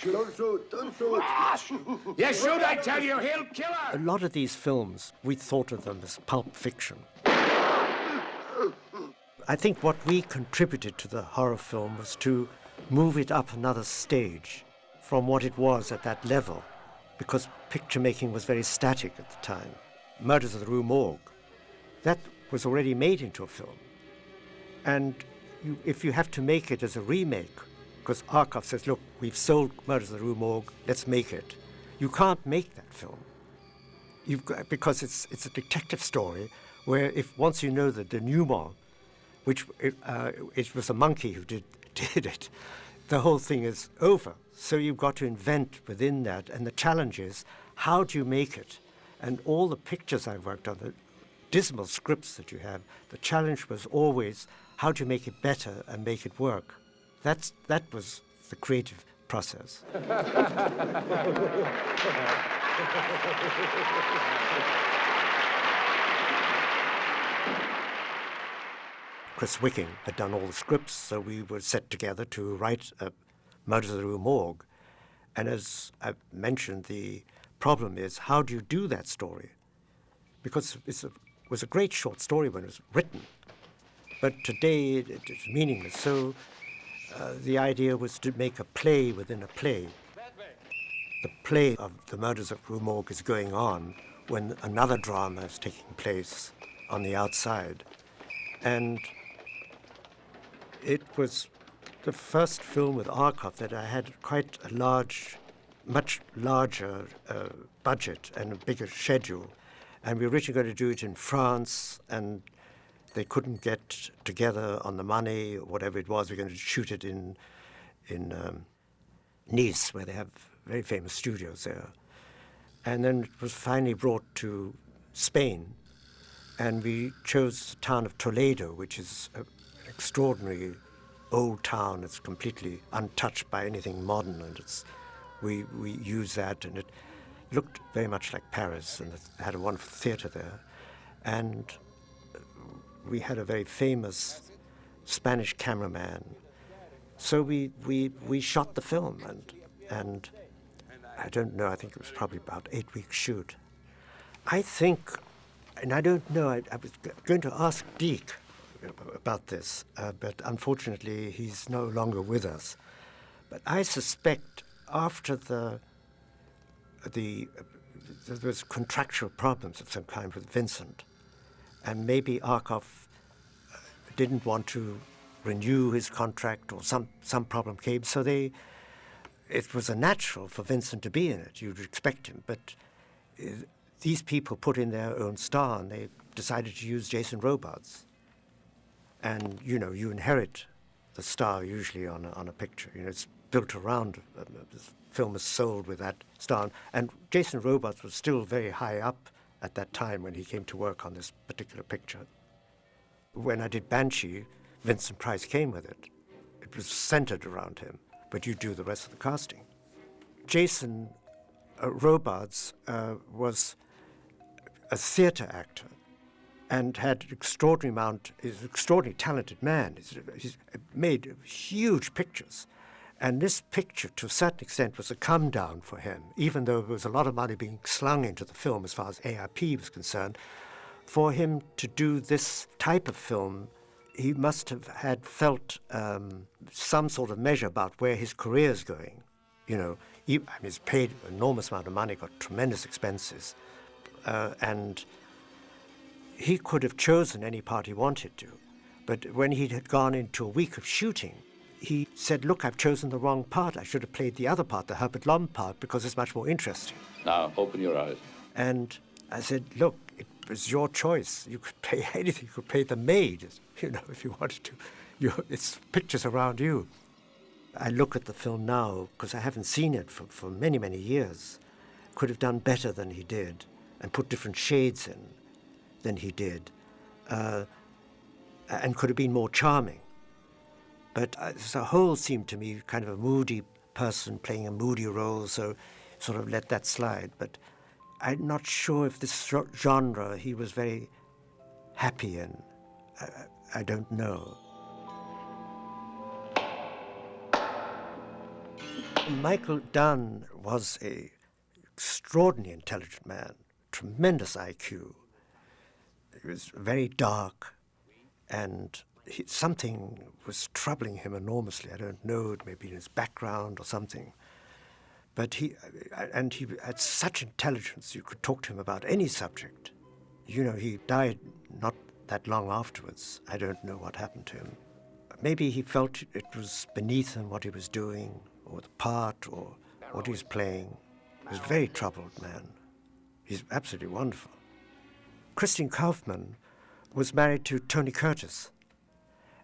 Don't shoot. You shoot, I tell you, he'll kill A her. lot of these films, we thought of them as pulp fiction. I think what we contributed to the horror film was to move it up another stage from what it was at that level, because picture making was very static at the time. Murders of the Rue Morgue, that was already made into a film. And if you have to make it as a remake, because Arkoff says, look, we've sold Murders of the Rue Morgue, let's make it. You can't make that film. Because it's a detective story where once you know the denouement, which it was a monkey who did it, the whole thing is over. So you've got to invent within that. And the challenge is, how do you make it? And all the pictures I've worked on, the dismal scripts that you have, the challenge was always, how do you make it better and make it work? That was the creative process. Chris Wicking had done all the scripts, so we were set together to write Murders of the Rue Morgue. And as I mentioned, the problem is, how do you do that story? Because it was a great short story when it was written, but today it's meaningless. So the idea was to make a play within a play. The play of the Murders of Rue Morgue is going on when another drama is taking place on the outside. And it was the first film with Arkoff that I had quite a much larger budget and a bigger schedule. And we were originally going to do it in France, and they couldn't get together on the money or whatever it was. We were going to shoot it in Nice, where they have very famous studios there. And then it was finally brought to Spain, and we chose the town of Toledo, which is an extraordinary old town. It's completely untouched by anything modern, and we used that, and it looked very much like Paris, and it had a wonderful theatre there. And we had a very famous Spanish cameraman. So we shot the film, and I don't know, I think it was probably about 8 weeks shoot. I think, and I don't know, I was going to ask Deke about this, but unfortunately he's no longer with us. But I suspect after there was contractual problems of some kind with Vincent, and maybe Arkoff didn't want to renew his contract, or some problem came, so it was a natural for Vincent to be in it. You'd expect him, but these people put in their own star, and they decided to use Jason Robards. And, you inherit the star usually on a picture. It's built around, the film is sold with that star. And Jason Robards was still very high up at that time when he came to work on this particular picture. When I did Banshee, Vincent Price came with it. It was centered around him, but you do the rest of the casting. Jason Robards was a theatre actor and had an extraordinary amount, is an extraordinarily talented man. He's made huge pictures. And this picture, to a certain extent, was a come down for him, even though there was a lot of money being slung into the film as far as AIP was concerned. For him to do this type of film, he must have had felt some sort of measure about where his career is going. He's paid an enormous amount of money, got tremendous expenses, and he could have chosen any part he wanted to. But when he had gone into a week of shooting, he said, look, I've chosen the wrong part. I should have played the other part, the Herbert part, because it's much more interesting. Now, open your eyes. And I said, look, it was your choice. You could play anything. You could play the maid, if you wanted to. It's pictures around you. I look at the film now, because I haven't seen it for many, many years. Could have done better than he did, and put different shades in than he did, and could have been more charming. But as a whole seemed to me kind of a moody person playing a moody role, so sort of let that slide. But I'm not sure if this genre he was very happy in. I don't know. Michael Dunn was an extraordinarily intelligent man, tremendous IQ. He was very dark, and something was troubling him enormously. I don't know, it may be in his background or something. But he had such intelligence, you could talk to him about any subject. You know, he died not that long afterwards. I don't know what happened to him. Maybe he felt it was beneath him what he was doing, or the part, or what he was playing. He was a very troubled man. He's absolutely wonderful. Christine Kaufman was married to Tony Curtis,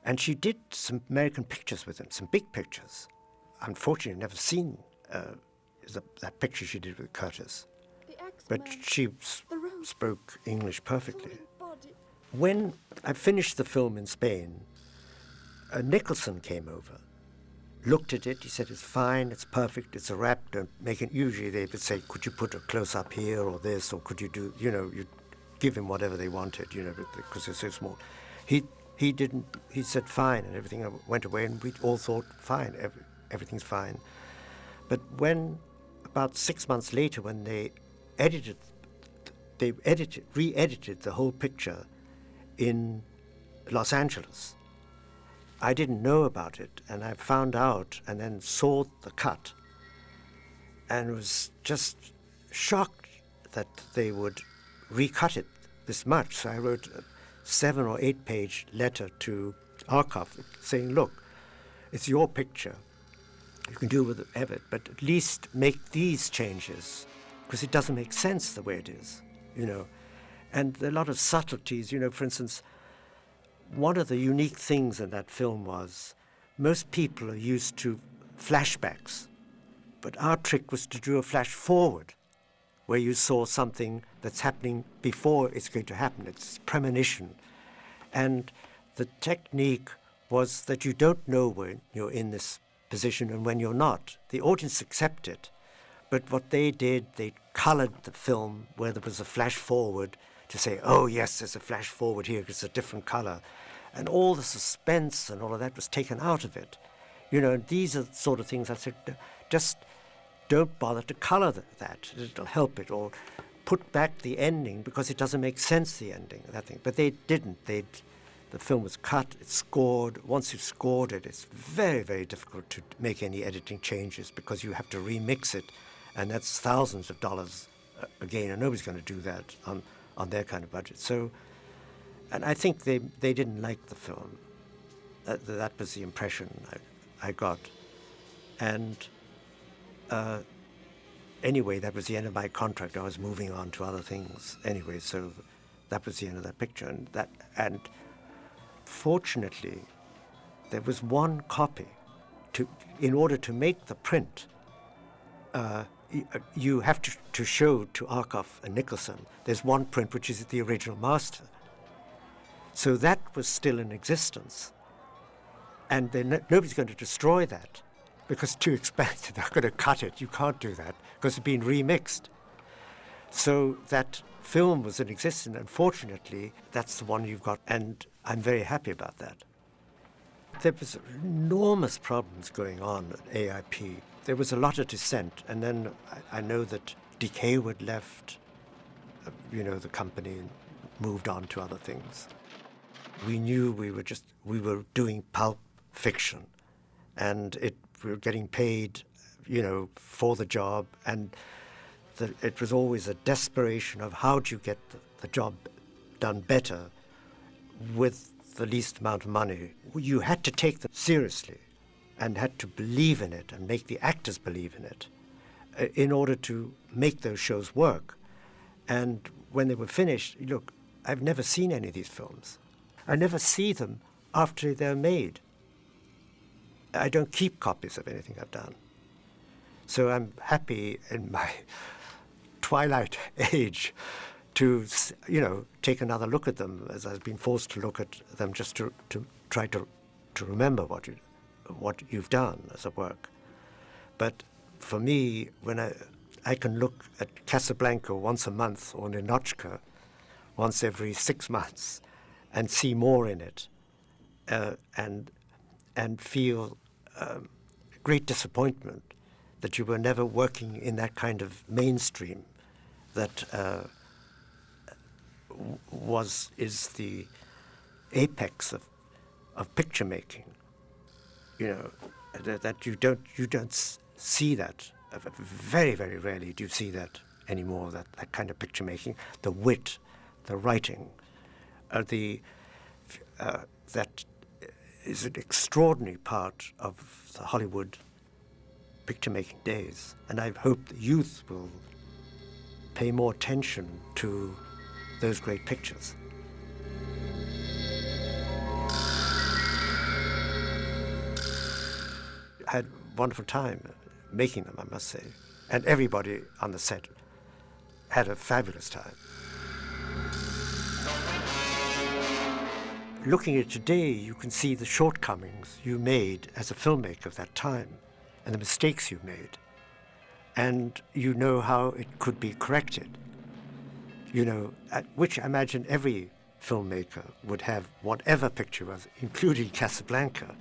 and she did some American pictures with him, some big pictures. Unfortunately, I've never seen that picture she did with Curtis. But she spoke English perfectly. When I finished the film in Spain, Nicholson came over, looked at it. He said, "It's fine, it's perfect, it's a wrap, don't make it." Usually they would say, "Could you put a close-up here or this, or could you do," you'd give him whatever they wanted, because they're so small. He didn't, he said fine, and everything went away, and we all thought fine, everything's fine. But when, about 6 months later, when they re-edited the whole picture in Los Angeles, I didn't know about it, and I found out and then saw the cut and was just shocked that they would recut it this much. So I wrote a 7 or 8 page letter to Arkoff saying, "Look, it's your picture. You can do whatever, but at least make these changes, because it doesn't make sense the way it is, And there are a lot of subtleties, for instance, one of the unique things in that film was most people are used to flashbacks, but our trick was to do a flash forward, where you saw something that's happening before it's going to happen. It's premonition. And the technique was that you don't know when you're in this position and when you're not. The audience accept it, but what they did, they colored the film where there was a flash forward to say, "Oh yes, there's a flash forward here, it's a different color." And all the suspense and all of that was taken out of it. And these are the sort of things I said, just don't bother to color that. It'll help it. Or put back the ending because it doesn't make sense, the ending, that thing. But they didn't. The film was cut, it's scored. Once you've scored it, it's very, very difficult to make any editing changes because you have to remix it, and that's thousands of dollars again, and nobody's going to do that on their kind of budget. So, and I think they didn't like the film. That was the impression I got. And anyway, that was the end of my contract. I was moving on to other things anyway, so that was the end of that picture. And fortunately, there was one copy. In order to make the print, you have to show to Arkoff and Nicholson, there's one print which is the original master. So that was still in existence. And nobody's going to destroy that because it's too expensive. They're going to cut it. You can't do that because it's been remixed. So that film was in existence, and fortunately, that's the one you've got, and I'm very happy about that. There was enormous problems going on at AIP. There was a lot of dissent, and then I know that Dick Hayward left, the company, and moved on to other things. We knew we were doing pulp fiction, and we were getting paid, for the job, and it was always a desperation of how do you get the job done better with the least amount of money. You had to take them seriously and had to believe in it and make the actors believe in it in order to make those shows work. And when they were finished, look, I've never seen any of these films. I never see them after they're made. I don't keep copies of anything I've done. So I'm happy in my twilight age to, take another look at them, as I've been forced to look at them just to try to remember what you've done as a work. But for me, when I can look at Casablanca once a month or Ninotchka once every 6 months and see more in it, and feel great disappointment that you were never working in that kind of mainstream that is the apex of picture making. You know, that you don't see that. Very, very rarely do you see that anymore, that kind of picture making, the wit, the writing, that is an extraordinary part of the Hollywood picture-making days. And I hope the youth will pay more attention to those great pictures. I had a wonderful time making them, I must say. And everybody on the set had a fabulous time. Looking at today, you can see the shortcomings you made as a filmmaker of that time and the mistakes you made. And you know how it could be corrected. You know, which I imagine every filmmaker would have, whatever picture was, including Casablanca.